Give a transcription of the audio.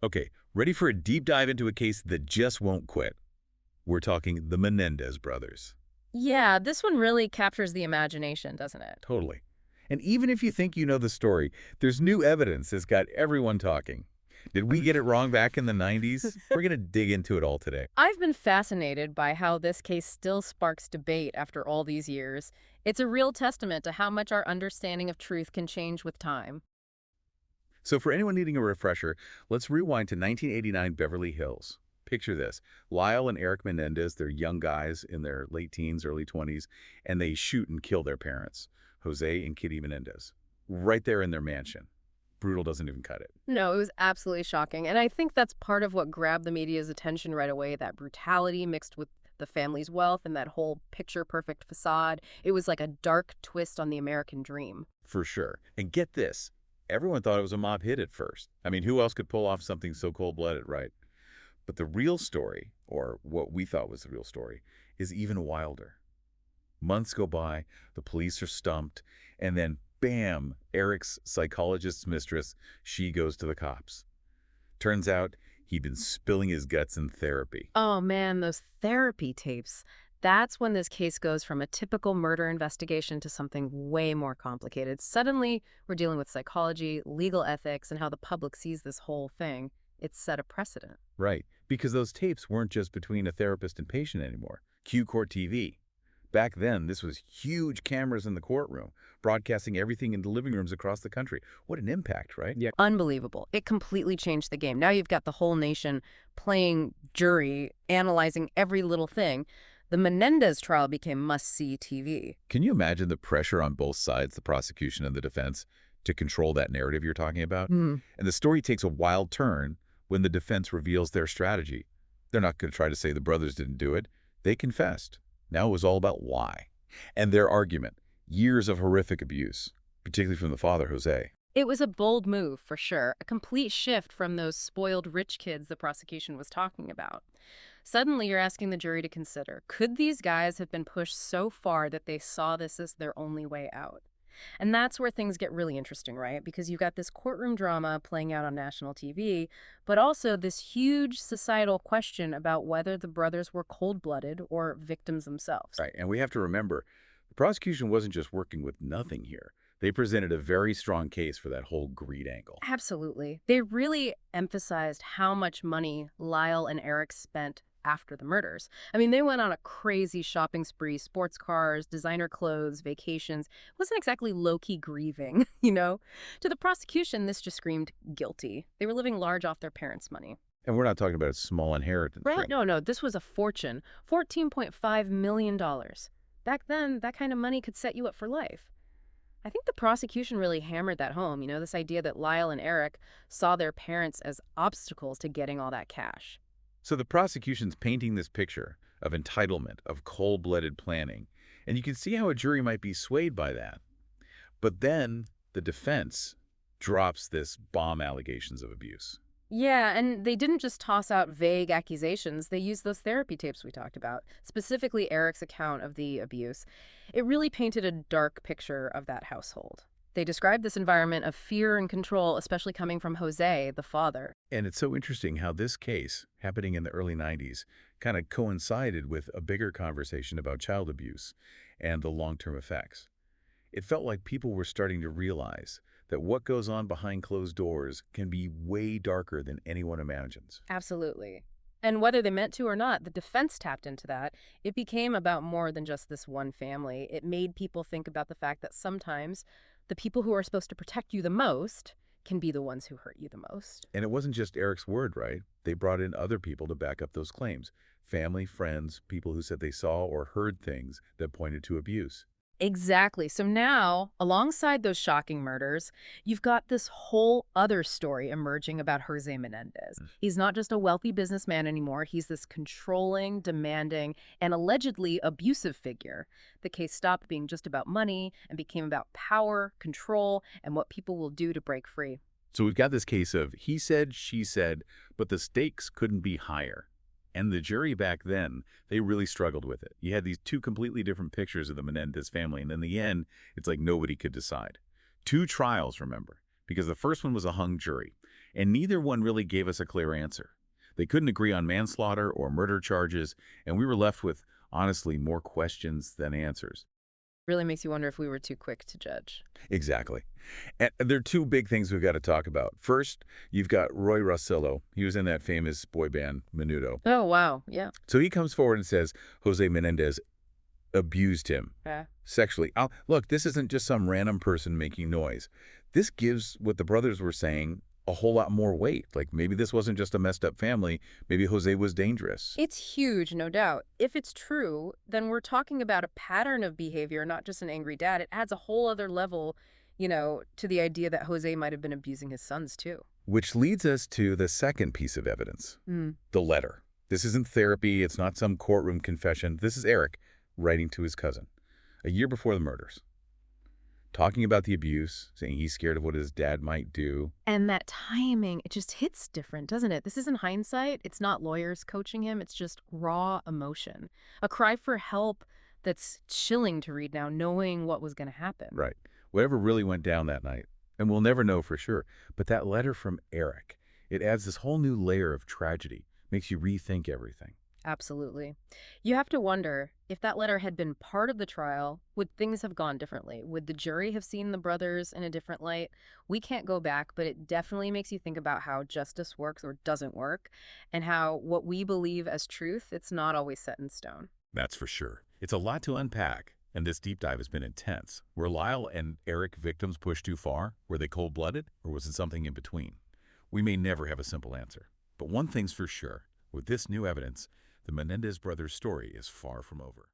Okay, ready for a deep dive into a case that just won't quit? We're talking the Menendez brothers. Yeah, this one really captures the imagination, doesn't it? Totally. And even if you think you know the story, there's new evidence that's got everyone talking. Did we get it wrong back in the 90s? We're going to dig into it all today. I've been fascinated by how this case still sparks debate after all these years. It's a real testament to how much our understanding of truth can change with time. So for anyone needing a refresher, let's rewind to 1989 Beverly Hills. Picture this. Lyle and Erik Menendez, they're young guys in their late teens, early 20s, and they shoot and kill their parents, Jose and Kitty Menendez, right there in their mansion. Brutal doesn't even cut it. No, it was absolutely shocking. And I think that's part of what grabbed the media's attention right away, that brutality mixed with the family's wealth and that whole picture-perfect facade. It was like a dark twist on the American dream. For sure. And get this. Everyone thought it was a mob hit at first. I mean, who else could pull off something so cold-blooded, right? But the real story, or what we thought was the real story, is even wilder. Months go by, the police are stumped, and then, bam, Erik's psychologist's mistress, she goes to the cops. Turns out he'd been spilling his guts in therapy. Oh man, those therapy tapes. That's when this case goes from a typical murder investigation to something way more complicated. Suddenly, we're dealing with psychology, legal ethics, and how the public sees this whole thing. It's set a precedent. Right, because those tapes weren't just between a therapist and patient anymore. Q Court TV. Back then, this was huge cameras in the courtroom, broadcasting everything into living rooms across the country. What an impact, right? Yeah. Unbelievable. It completely changed the game. Now you've got the whole nation playing jury, analyzing every little thing. The Menendez trial became must-see TV. Can you imagine the pressure on both sides, the prosecution and the defense, to control that narrative you're talking about? Hmm. And the story takes a wild turn when the defense reveals their strategy. They're not going to try to say the brothers didn't do it. They confessed. Now it was all about why. And their argument, years of horrific abuse, particularly from the father, Jose. It was a bold move, for sure, a complete shift from those spoiled rich kids the prosecution was talking about. Suddenly, you're asking the jury to consider, could these guys have been pushed so far that they saw this as their only way out? And that's where things get really interesting, right? Because you've got this courtroom drama playing out on national TV, but also this huge societal question about whether the brothers were cold-blooded or victims themselves. Right, and we have to remember, the prosecution wasn't just working with nothing here. They presented a very strong case for that whole greed angle. Absolutely. They really emphasized how much money Lyle and Erik spent after the murders. I mean, they went on a crazy shopping spree, sports cars, designer clothes, vacations. It wasn't exactly low-key grieving, you know? To the prosecution, this just screamed guilty. They were living large off their parents' money. And we're not talking about a small inheritance, Right? right? No, no, this was a fortune. $14.5 million. Back then, that kind of money could set you up for life. I think the prosecution really hammered that home, this idea that Lyle and Erik saw their parents as obstacles to getting all that cash. So the prosecution's painting this picture of entitlement, of cold-blooded planning, and you can see how a jury might be swayed by that. But then the defense drops this bomb allegations of abuse. Yeah, and they didn't just toss out vague accusations. They used those therapy tapes we talked about, specifically Erik's account of the abuse. It really painted a dark picture of that household. They described this environment of fear and control, especially coming from Jose, the father. And it's so interesting how this case, happening in the early 90s, kind of coincided with a bigger conversation about child abuse and the long-term effects. It felt like people were starting to realize that what goes on behind closed doors can be way darker than anyone imagines. Absolutely. And whether they meant to or not, the defense tapped into that. It became about more than just this one family. It made people think about the fact that sometimes the people who are supposed to protect you the most can be the ones who hurt you the most. And it wasn't just Erik's word, right? They brought in other people to back up those claims. Family, friends, people who said they saw or heard things that pointed to abuse. Exactly. So now, alongside those shocking murders, you've got this whole other story emerging about Jose Menendez. He's not just a wealthy businessman anymore. He's this controlling, demanding, and allegedly abusive figure. The case stopped being just about money and became about power, control, and what people will do to break free. So we've got this case of he said, she said, but the stakes couldn't be higher. And the jury back then, they really struggled with it. You had these two completely different pictures of the Menendez family, and in the end, it's like nobody could decide. Two trials, remember, because the first one was a hung jury, and neither one really gave us a clear answer. They couldn't agree on manslaughter or murder charges, and we were left with, honestly, more questions than answers. Really makes you wonder if we were too quick to judge. Exactly. And there are two big things we've got to talk about. First, you've got Roy Rossillo. He was in that famous boy band, Menudo. Oh, wow. Yeah. So he comes forward and says Jose Menendez abused him Yeah. sexually. Look, this isn't just some random person making noise. This gives what the brothers were saying a whole lot more weight. Like maybe this wasn't just a messed up family. Maybe Jose was dangerous. It's huge, no doubt. If it's true, then we're talking about a pattern of behavior, not just an angry dad. It adds a whole other level, to the idea that Jose might have been abusing his sons, too. Which leads us to the second piece of evidence, Mm. the letter. This isn't therapy. It's not some courtroom confession. This is Erik writing to his cousin a year before the murders, talking about the abuse, saying he's scared of what his dad might do. And that timing, it just hits different, doesn't it? This isn't hindsight. It's not lawyers coaching him. It's just raw emotion. A cry for help that's chilling to read now, knowing what was going to happen. Right. Whatever really went down that night, and we'll never know for sure. But that letter from Erik, it adds this whole new layer of tragedy, makes you rethink everything. Absolutely. You have to wonder if that letter had been part of the trial, would things have gone differently? Would the jury have seen the brothers in a different light? We can't go back, but it definitely makes you think about how justice works or doesn't work, and how what we believe as truth, it's not always set in stone. That's for sure. It's a lot to unpack, and this deep dive has been intense. Were Lyle and Erik victims pushed too far? Were they cold-blooded, or was it something in between? We may never have a simple answer. But one thing's for sure. With this new evidence, the Menendez brothers' story is far from over.